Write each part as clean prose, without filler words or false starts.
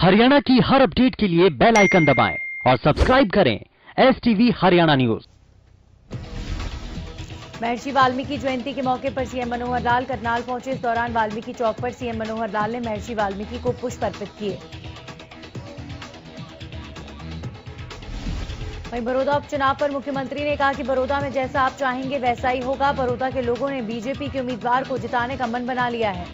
हरियाणा की हर अपडेट के लिए बेल आइकन दबाएं और सब्सक्राइब करें STV हरियाणा न्यूज। महर्षि वाल्मीकि जयंती के मौके पर सीएम मनोहर लाल करनाल पहुंचे। इस दौरान वाल्मीकि चौक पर सीएम मनोहर लाल ने महर्षि वाल्मीकि को पुष्प अर्पित किए। वहीं बड़ौदा उपचुनाव पर मुख्यमंत्री ने कहा कि बड़ौदा में जैसा आप चाहेंगे वैसा ही होगा। बड़ौदा के लोगों ने बीजेपी के उम्मीदवार को जिताने का मन बना लिया है।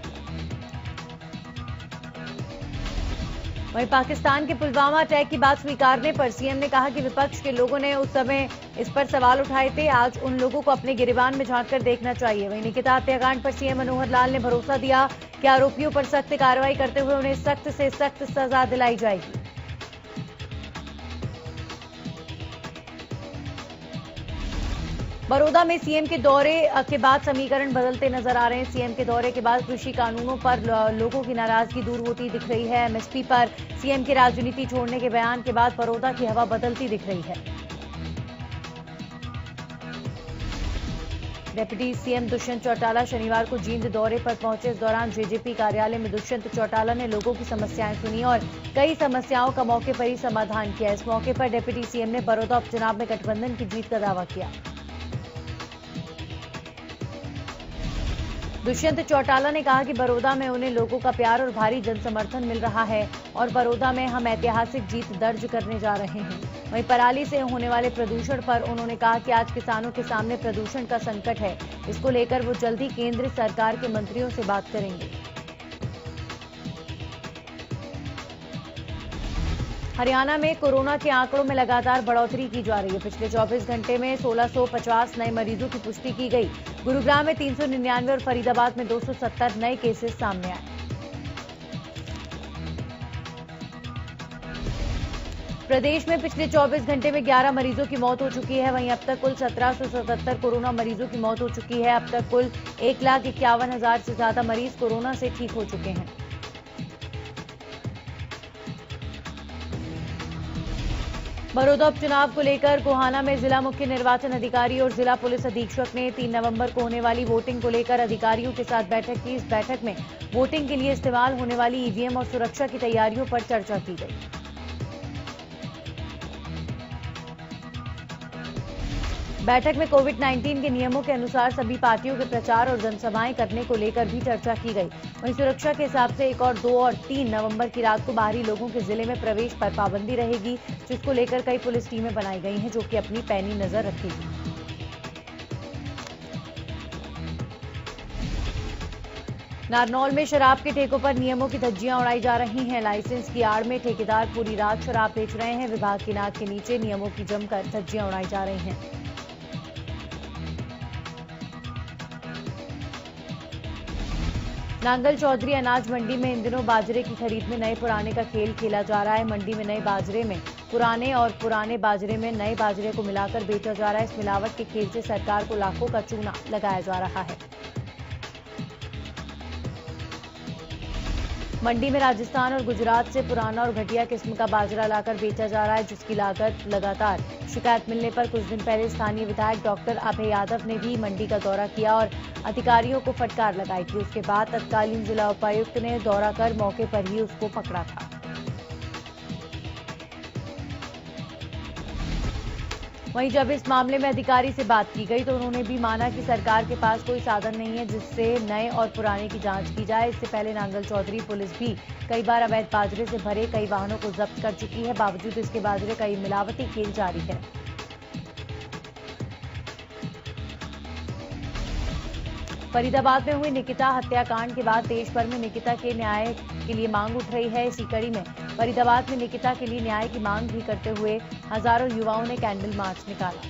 वहीं पाकिस्तान के पुलवामा अटैक की बात स्वीकारने पर सीएम ने कहा कि विपक्ष के लोगों ने उस समय इस पर सवाल उठाए थे। आज उन लोगों को अपने गिरेबान में झांककर देखना चाहिए। वहीं निकिता हत्याकांड पर सीएम मनोहर लाल ने भरोसा दिया कि आरोपियों पर सख्त कार्रवाई करते हुए उन्हें सख्त से सख्त सजा दिलाई जाएगी। बड़ौदा में सीएम के दौरे के बाद समीकरण बदलते नजर आ रहे हैं। सीएम के दौरे के बाद कृषि कानूनों पर लोगों की नाराजगी दूर होती दिख रही है। एमएसपी पर सीएम के राजनीति छोड़ने के बयान के बाद बड़ौदा की हवा बदलती दिख रही है। डिप्टी सीएम दुष्यंत चौटाला शनिवार को जींद दौरे पर पहुंचे। इस दौरान जेजेपी कार्यालय में दुष्यंत चौटाला ने लोगों की समस्याएं सुनी और कई समस्याओं का मौके पर ही समाधान किया। इस मौके पर डिप्टी सीएम ने बड़ौदा उपचुनाव में गठबंधन की जीत का दावा किया। दुष्यंत चौटाला ने कहा कि बड़ौदा में उन्हें लोगों का प्यार और भारी जनसमर्थन मिल रहा है और बड़ौदा में हम ऐतिहासिक जीत दर्ज करने जा रहे हैं। वहीं पराली से होने वाले प्रदूषण पर उन्होंने कहा कि आज किसानों के सामने प्रदूषण का संकट है। इसको लेकर वो जल्द ही केंद्र सरकार के मंत्रियों से बात करेंगे। हरियाणा में कोरोना के आंकड़ों में लगातार बढ़ोतरी की जा रही है। पिछले 24 घंटे में 1650 नए मरीजों की पुष्टि की गई। गुरुग्राम में 399 और फरीदाबाद में 270 नए केसेस सामने आए। प्रदेश में पिछले 24 घंटे में 11 मरीजों की मौत हो चुकी है। वहीं अब तक कुल 1777 कोरोना मरीजों की मौत हो चुकी है। अब तक कुल 1,51,000 से ज्यादा मरीज कोरोना से ठीक हो चुके हैं। बड़ौदा उपचुनाव को लेकर गोहाना में जिला मुख्य निर्वाचन अधिकारी और जिला पुलिस अधीक्षक ने 3 नवंबर को होने वाली वोटिंग को लेकर अधिकारियों के साथ बैठक की। इस बैठक में वोटिंग के लिए इस्तेमाल होने वाली ईवीएम और सुरक्षा की तैयारियों पर चर्चा की गई। बैठक में कोविड-19 के नियमों के अनुसार सभी पार्टियों के प्रचार और जनसभाएं करने को लेकर भी चर्चा की गई। वहीं सुरक्षा के हिसाब से 1 और 2 और 3 नवंबर की रात को बाहरी लोगों के जिले में प्रवेश पर पाबंदी रहेगी, जिसको लेकर कई पुलिस टीमें बनाई गई हैं जो कि अपनी पैनी नजर रखेगी। नारनौल में शराब के ठेकों पर नियमों की धज्जियां उड़ाई जा रही हैं। लाइसेंस की आड़ में ठेकेदार पूरी रात शराब बेच रहे हैं। विभाग की नाक के नीचे नियमों की जमकर धज्जियां उड़ाई जा रही हैं। नांगल चौधरी अनाज मंडी में इन दिनों बाजरे की खरीद में नए पुराने का खेल खेला जा रहा है। मंडी में नए बाजरे में पुराने और पुराने बाजरे में नए बाजरे को मिलाकर बेचा जा रहा है। इस मिलावट के खेल से सरकार को लाखों का चूना लगाया जा रहा है। मंडी में राजस्थान और गुजरात से पुराना और घटिया किस्म का बाजरा लाकर बेचा जा रहा है, जिसकी लागत लगातार शिकायत मिलने पर कुछ दिन पहले स्थानीय विधायक डॉक्टर अभय यादव ने भी मंडी का दौरा किया और अधिकारियों को फटकार लगाई थी। उसके बाद तत्कालीन जिला उपायुक्त ने दौरा कर मौके पर ही उसको पकड़ा था। वहीं जब इस मामले में अधिकारी से बात की गई तो उन्होंने भी माना कि सरकार के पास कोई साधन नहीं है जिससे नए और पुराने की जांच की जाए। इससे पहले नांगल चौधरी पुलिस भी कई बार अवैध बाजरे से भरे कई वाहनों को जब्त कर चुकी है। बावजूद इसके बाजरे का मिलावटी खेल जारी है। फरीदाबाद में हुई निकिता हत्याकांड के बाद देश भर में निकिता के न्याय के लिए मांग उठ रही है। इसी कड़ी में फरीदाबाद में निकिता के लिए न्याय की मांग भी करते हुए हजारों युवाओं ने कैंडल मार्च निकाला।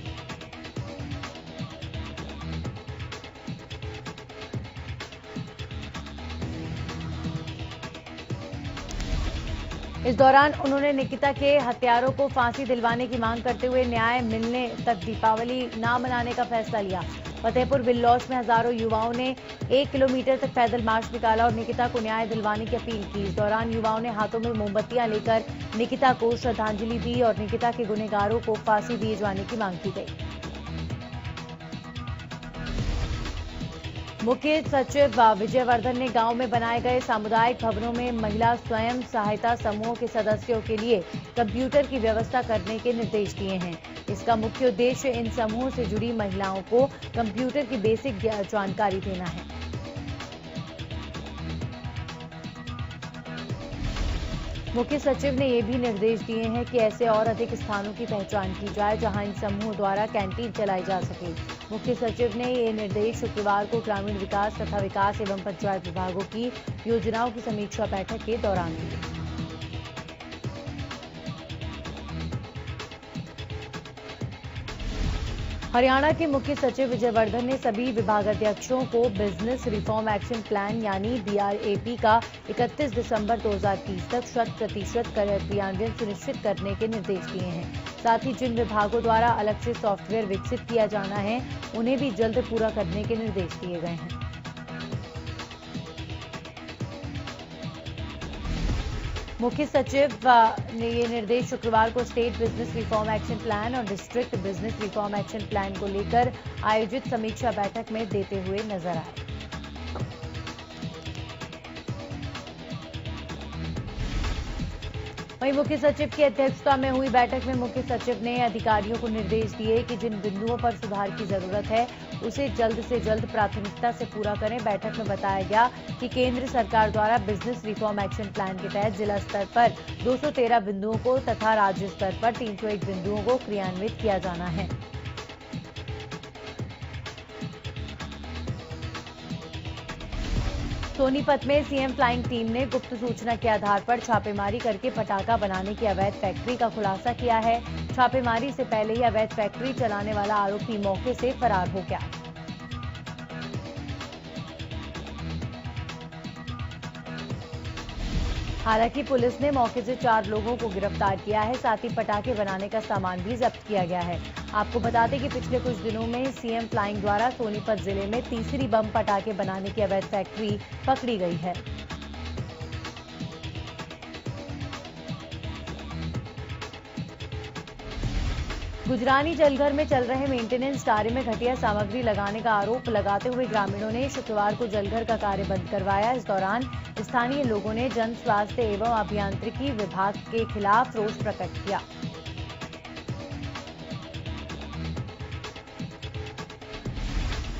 इस दौरान उन्होंने निकिता के हत्यारों को फांसी दिलवाने की मांग करते हुए न्याय मिलने तक दीपावली ना मनाने का फैसला लिया। फतेहपुर बिल्लौस में हजारों युवाओं ने 1 किलोमीटर तक पैदल मार्च निकाला और निकिता को न्याय दिलवाने की अपील की। इस दौरान युवाओं ने हाथों में मोमबत्तियां लेकर निकिता को श्रद्धांजलि दी और निकिता के गुनहगारों को फांसी दिए जाने की मांग की गई। मुख्य सचिव विजयवर्धन ने गांव में बनाए गए सामुदायिक भवनों में महिला स्वयं सहायता समूहों के सदस्यों के लिए कंप्यूटर की व्यवस्था करने के निर्देश दिए हैं। इसका मुख्य उद्देश्य इन समूहों से जुड़ी महिलाओं को कंप्यूटर की बेसिक जानकारी देना है। मुख्य सचिव ने ये भी निर्देश दिए हैं कि ऐसे और अधिक स्थानों की पहचान की जाए जहां इन समूहों द्वारा कैंटीन चलाई जा सके। मुख्य सचिव ने ये निर्देश शुक्रवार को ग्रामीण विकास तथा विकास एवं पंचायत विभागों की योजनाओं की समीक्षा बैठक के दौरान दिए। हरियाणा के मुख्य सचिव विजयवर्धन ने सभी विभागाध्यक्षों को बिजनेस रिफॉर्म एक्शन प्लान यानी BRAP का 31 दिसंबर 2030 तक 100% क्रियान्वयन सुनिश्चित करने के निर्देश दिए हैं। साथ ही जिन विभागों द्वारा अलग से सॉफ्टवेयर विकसित किया जाना है उन्हें भी जल्द पूरा करने के निर्देश दिए गए हैं। मुख्य सचिव ने ये निर्देश शुक्रवार को state business reform action plan और district business reform action plan को लेकर आयोजित समीक्षा बैठक में देते हुए नजर आए। वहीं मुख्य सचिव की अध्यक्षता में हुई बैठक में मुख्य सचिव ने अधिकारियों को निर्देश दिए कि जिन बिंदुओं पर सुधार की जरूरत है उसे जल्द से जल्द प्राथमिकता से पूरा करें। बैठक में बताया गया कि केंद्र सरकार द्वारा बिजनेस रिफॉर्म एक्शन प्लान के तहत जिला स्तर पर 213 बिंदुओं को तथा राज्य स्तर पर 301 बिंदुओं को क्रियान्वित किया जाना है। सोनीपत में सीएम फ्लाइंग टीम ने गुप्त सूचना के आधार पर छापेमारी करके पटाखा बनाने की अवैध फैक्ट्री का खुलासा किया है। छापेमारी से पहले ही अवैध फैक्ट्री चलाने वाला आरोपी मौके से फरार हो गया। हालांकि पुलिस ने मौके से 4 लोगों को गिरफ्तार किया है। साथ ही पटाखे बनाने का सामान भी जब्त किया गया है। आपको बता दें कि पिछले कुछ दिनों में सीएम फ्लाइंग द्वारा सोनीपत जिले में तीसरी बम पटाखे बनाने की अवैध फैक्ट्री पकड़ी गई है। गुजरानी जलघर में चल रहे मेंटेनेंस कार्य में घटिया सामग्री लगाने का आरोप लगाते हुए ग्रामीणों ने शुक्रवार को जलघर का कार्य बंद करवाया। इस दौरान स्थानीय लोगों ने जन स्वास्थ्य एवं अभियांत्रिकी विभाग के खिलाफ रोष प्रकट किया।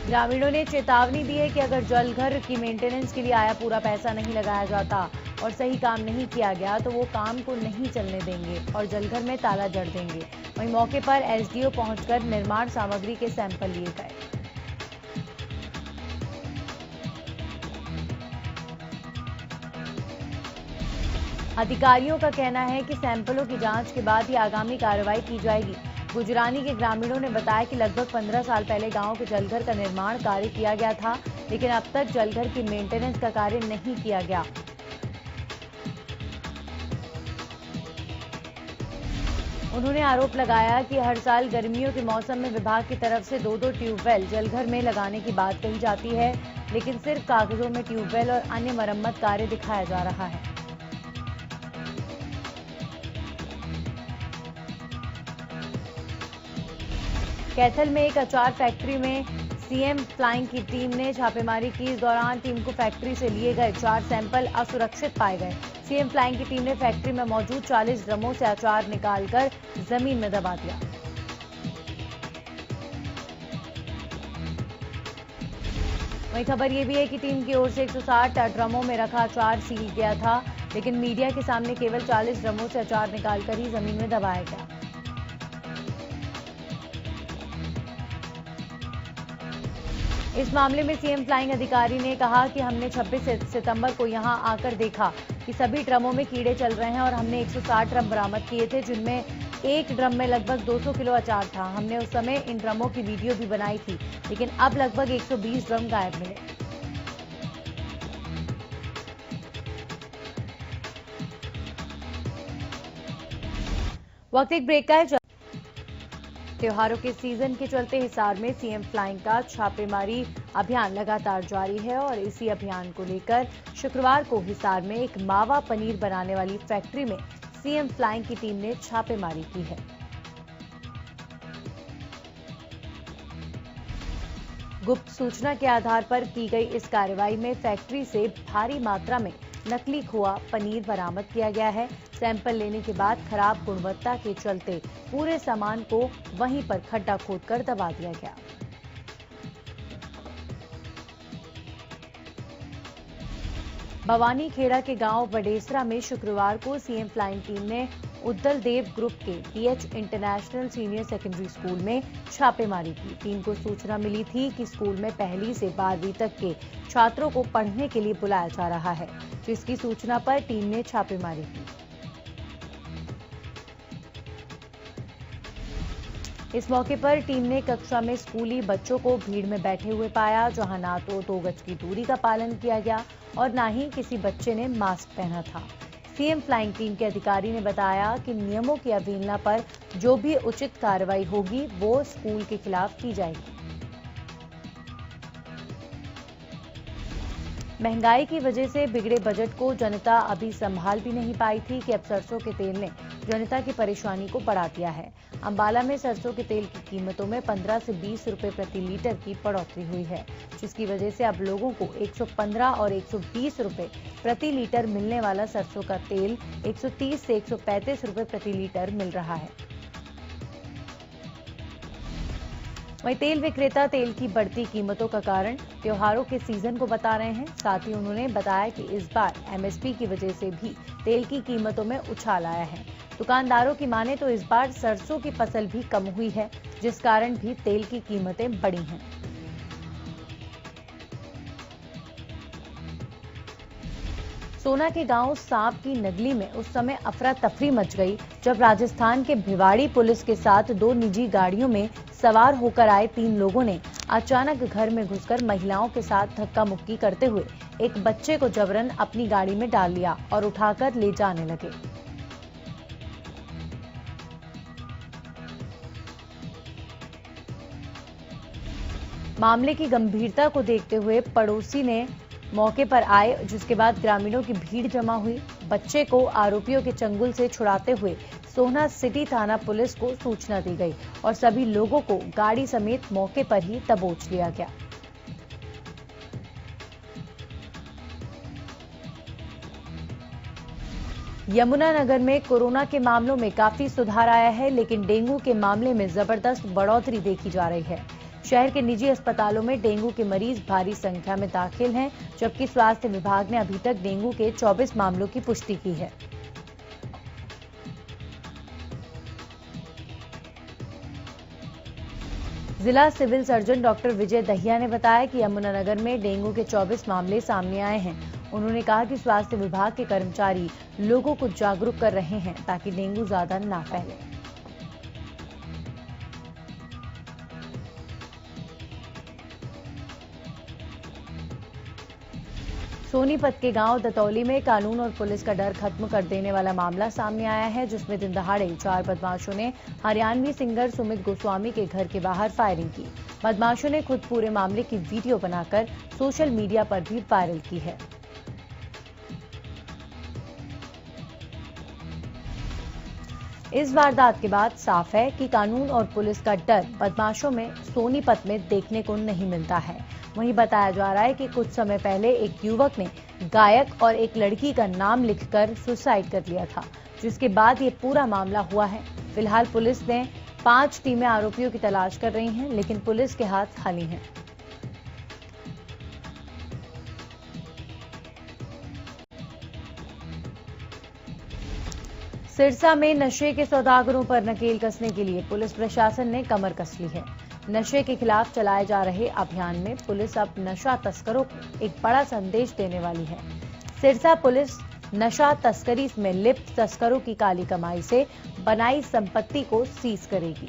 ग्रामीणों ने चेतावनी दी है कि अगर जलघर की मेंटेनेंस के लिए आया पूरा पैसा नहीं लगाया जाता और सही काम नहीं किया गया तो वो काम को नहीं चलने देंगे और जलघर में ताला जड़ देंगे। वहीं मौके पर एसडीओ पहुंचकर निर्माण सामग्री के सैंपल लिए गए। अधिकारियों का कहना है कि सैंपलों की जांच के बाद ही आगामी कार्रवाई की जाएगी। गुजरानी के ग्रामीणों ने बताया कि लगभग 15 साल पहले गांव के जलघर का निर्माण कार्य किया गया था, लेकिन अब तक जलघर की मेंटेनेंस का कार्य नहीं किया गया। उन्होंने आरोप लगाया कि हर साल गर्मियों के मौसम में विभाग की तरफ से 2-2 ट्यूबवेल जलघर में लगाने की बात कही जाती है, लेकिन सिर्फ कागजों में ट्यूबवेल और अन्य मरम्मत कार्य दिखाया जा रहा है। कैथल में एक अचार फैक्ट्री में सीएम फ्लाइंग की टीम ने छापेमारी की। इस दौरान टीम को फैक्ट्री से लिए गए 4 सैंपल असुरक्षित पाए गए। सीएम फ्लाइंग की टीम ने फैक्ट्री में मौजूद 40 ड्रमों से अचार निकालकर जमीन में दबा दिया। वहीं खबर यह भी है कि टीम की ओर से 160 ड्रमों में रखा अचार सील गया था, लेकिन मीडिया के सामने केवल 40 ड्रमों से अचार निकालकर ही जमीन में दबाया गया। इस मामले में सीएम फ्लाइंग अधिकारी ने कहा कि हमने 26 सितंबर को यहां आकर देखा कि सभी ड्रमों में कीड़े चल रहे हैं और हमने 160 ड्रम बरामद किए थे, जिनमें एक ड्रम में लगभग 200 किलो अचार था। हमने उस समय इन ड्रमों की वीडियो भी बनाई थी, लेकिन अब लगभग 120 ड्रम गायब मिले। वक्त एक ब्रेक का है। त्योहारों के सीजन के चलते हिसार में सीएम फ्लाइंग का छापेमारी अभियान लगातार जारी है और इसी अभियान को लेकर शुक्रवार को हिसार में एक मावा पनीर बनाने वाली फैक्ट्री में सीएम फ्लाइंग की टीम ने छापेमारी की है। गुप्त सूचना के आधार पर की गई इस कार्रवाई में फैक्ट्री से भारी मात्रा में नकली खोआ पनीर बरामद किया गया है। सैंपल लेने के बाद खराब गुणवत्ता के चलते पूरे सामान को वहीं पर खड्डा खोदकर दबा दिया गया। भवानी खेड़ा के गांव बडेसरा में शुक्रवार को सीएम फ्लाइंग टीम ने उद्दल देव ग्रुप के pH international senior secondary school में छापेमारी की। टीम को सूचना मिली थी कि स्कूल में पहली से 12वीं तक के छात्रों को पढ़ने के लिए बुलाया जा रहा है, जिसकी सूचना पर टीम ने छापेमारी की। इस मौके पर टीम ने कक्षा में स्कूली बच्चों को भीड़ में बैठे हुए पाया, जहां ना तो 2 गज की दूरी का पालन किया गया और ना ही किसी बच्चे ने मास्क पहना था। सीएम फ्लाइंग टीम के अधिकारी ने बताया कि नियमों की अवहेलना पर जो भी उचित कार्रवाई होगी वो स्कूल के खिलाफ की जाएगी। महंगाई की वजह से बिगड़े बजट को जनता अभी संभाल भी नहीं पाई थी कि अब सरसों के तेल ने जनता की परेशानी को बढ़ा दिया है। अंबाला में सरसों के तेल की कीमतों में 15 से 20 रुपए प्रति लीटर की बढ़ोतरी हुई है, जिसकी वजह से अब लोगों को 115 और 120 रुपए प्रति लीटर मिलने वाला सरसों का तेल 130 से 135 रुपए प्रति लीटर मिल रहा है। वहीं तेल विक्रेता तेल की बढ़ती कीमतों का कारण त्योहारों के सीजन को बता रहे हैं। साथ ही उन्होंने बताया कि इस बार एमएसपी की वजह से भी तेल की कीमतों में उछाल आया है। दुकानदारों की माने तो इस बार सरसों की फसल भी कम हुई है, जिस कारण भी तेल की कीमतें बढ़ी हैं। सोना के गांव सांप की नगली में उस समय अफरा तफरी मच गई जब राजस्थान के भिवाड़ी पुलिस के साथ 2 निजी गाड़ियों में सवार होकर आए 3 लोगों ने अचानक घर में घुसकर महिलाओं के साथ धक्का मुक्की करते हुए एक बच्चे को जबरन अपनी गाड़ी में डाल लिया और उठाकर ले जाने लगे। मामले की गंभीरता को देखते हुए पड़ोसी ने मौके पर आए, जिसके बाद ग्रामीणों की भीड़ जमा हुई। बच्चे को आरोपियों के चंगुल से छुड़ाते हुए सोना सिटी थाना पुलिस को सूचना दी गई और सभी लोगों को गाड़ी समेत मौके पर ही दबोच लिया गया। यमुनानगर में कोरोना के मामलों में काफी सुधार आया है, लेकिन डेंगू के मामले में जबरदस्त बढ़ोतरी देखी जा रही है। शहर के निजी अस्पतालों में डेंगू के मरीज भारी संख्या में दाखिल हैं, जबकि स्वास्थ्य विभाग ने अभी तक डेंगू के 24 मामलों की पुष्टि की है। जिला civil surgeon doctor Vijay Dahiya ने बताया कि यमुनानगर में डेंगू के 24 मामले सामने आए हैं। उन्होंने कहा कि स्वास्थ्य विभाग के कर्मचारी लोगों को जागरूक कर रहे हैं ताकि डेंगू ज्यादा ना फैले। सोनीपत के गांव दतौली में कानून और पुलिस का डर खत्म कर देने वाला मामला सामने आया है, जिसमें दिन दहाड़े 4 बदमाशों ने हरियाणवी सिंगर सुमित गोस्वामी के घर के बाहर फायरिंग की। बदमाशों ने खुद पूरे मामले की वीडियो बनाकर सोशल मीडिया पर भी वायरल की है। इस वारदात के बाद साफ है कि कानून और पुलिस का डर बदमाशों में सोनीपत में देखने को नहीं मिलता है। वहीं बताया जा रहा है कि कुछ समय पहले एक युवक ने गायक और एक लड़की का नाम लिखकर सुसाइड कर लिया था, जिसके बाद ये पूरा मामला हुआ है। फिलहाल पुलिस ने 5 टीमें आरोपियों की तलाश कर रही हैं, लेकिन पुलिस के हाथ खाली हैं। सिरसा में नशे के सौदागरों पर नकेल कसने के लिए पुलिस प्रशासन ने कमर कस ली है। नशे के खिलाफ चलाए जा रहे अभियान में पुलिस अब नशा तस्करों को एक बड़ा संदेश देने वाली है। सिरसा पुलिस नशा तस्करी में लिप्त तस्करों की काली कमाई से बनाई संपत्ति को सीज करेगी।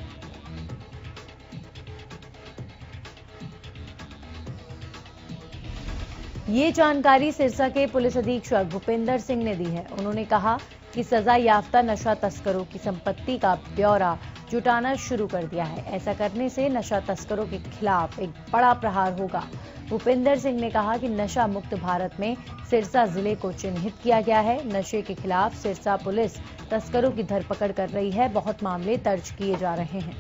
ये जानकारी सिरसा के पुलिस अधीक्षक भूपेंद्र सिंह ने दी है। उन्होंने कहा कि सजा याफ्ता नशा तस्करों की संपत्ति का ब्यौरा जुटाना शुरू कर दिया है। ऐसा करने से नशा तस्करों के खिलाफ एक बड़ा प्रहार होगा। भूपेंद्र सिंह ने कहा कि नशा मुक्त भारत में सिरसा जिले को चिन्हित किया गया है। नशे के खिलाफ सिरसा पुलिस तस्करों की धरपकड़ कर रही है। बहुत मामले दर्ज किए जा रहे हैं।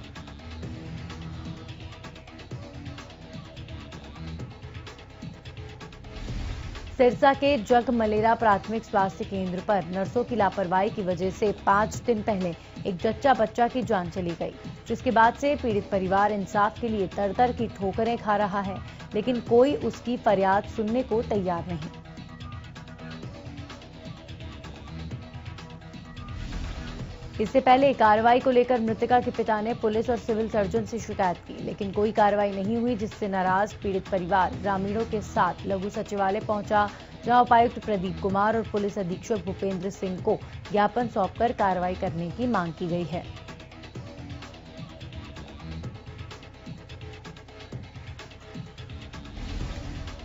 सिरसा के जगमलेरा प्राथमिक स्वास्थ्य केंद्र पर नर्सों की लापरवाही की वजह से 5 दिन पहले एक जच्चा बच्चा की जान चली गई, जिसके बाद से पीड़ित परिवार इंसाफ के लिए तर-तर की ठोकरें खा रहा है, लेकिन कोई उसकी फरियाद सुनने को तैयार नहीं। इससे पहले कार्रवाई को लेकर मृतका के पिता ने पुलिस और सिविल सर्जन से शिकायत की, लेकिन कोई कार्रवाई नहीं हुई, जिससे नाराज पीड़ित परिवार ग्रामीणों के साथ लघु सचिवालय पहुंचा, जहां उपायुक्त प्रदीप कुमार और पुलिस अधीक्षक भूपेंद्र सिंह को ज्ञापन सौंपकर कार्रवाई करने की मांग की गई है।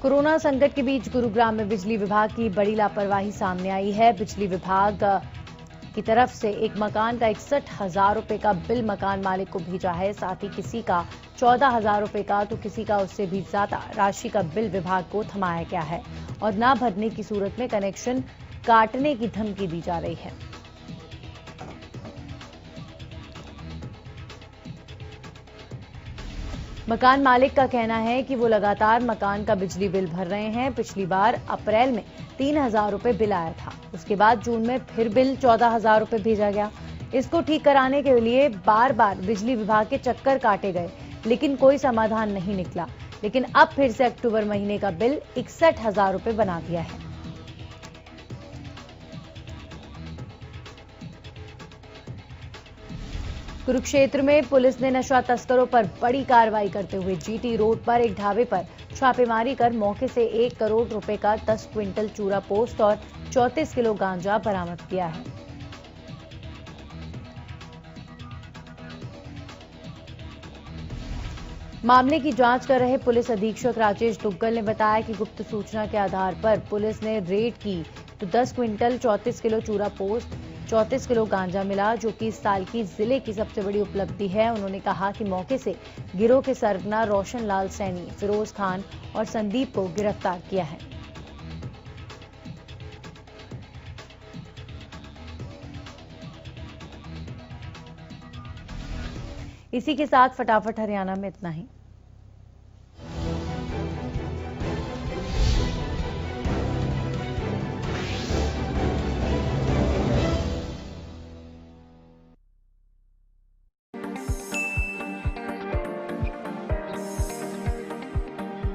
कोरोना संकट के बीच गुरुग्राम में बिजली विभाग की बड़ी लापरवाही सामने आई है। बिजली विभाग की तरफ से एक मकान का 61,000 रुपए का बिल मकान मालिक को भेजा है। साथ ही किसी का 14,000 रुपए का तो किसी का उससे भी ज्यादा राशि का बिल विभाग को थमाया गया है और ना भरने की सूरत में कनेक्शन काटने की धमकी दी जा रही है। मकान मालिक का कहना है कि वो लगातार मकान का बिजली बिल भर रहे हैं। पिछली बार अप्रैल में 3,000 रुपए बिल आया था, उसके बाद जून में फिर बिल 14,000 रुपए भेजा गया। इसको ठीक कराने के लिए बार बार बिजली विभाग के चक्कर काटे गए, लेकिन कोई समाधान नहीं निकला। लेकिन अब फिर से अक्टूबर महीने का बिल 61,000 रुपए बना दिया है। कुरुक्षेत्र में पुलिस ने नशा तस्करों पर बड़ी कार्रवाई करते हुए जीटी रोड पर एक ढाबे पर छापेमारी कर मौके से 1 करोड़ रुपए का 10 क्विंटल चूरा पोस्त और 34 किलो गांजा बरामद किया है। मामले की जांच कर रहे पुलिस अधीक्षक राजेश दुग्गल ने बताया कि गुप्त सूचना के आधार पर पुलिस ने रेड की तो 10 क्विंटल 34 किलो चूरा पोस्त 34 किलो गांजा मिला, जो कि इस साल की जिले की सबसे बड़ी उपलब्धि है। उन्होंने कहा कि मौके से गिरोह के सरगना रोशन लाल सैनी, फिरोज खान और संदीप को गिरफ्तार किया है। इसी के साथ फटाफट हरियाणा में इतना ही।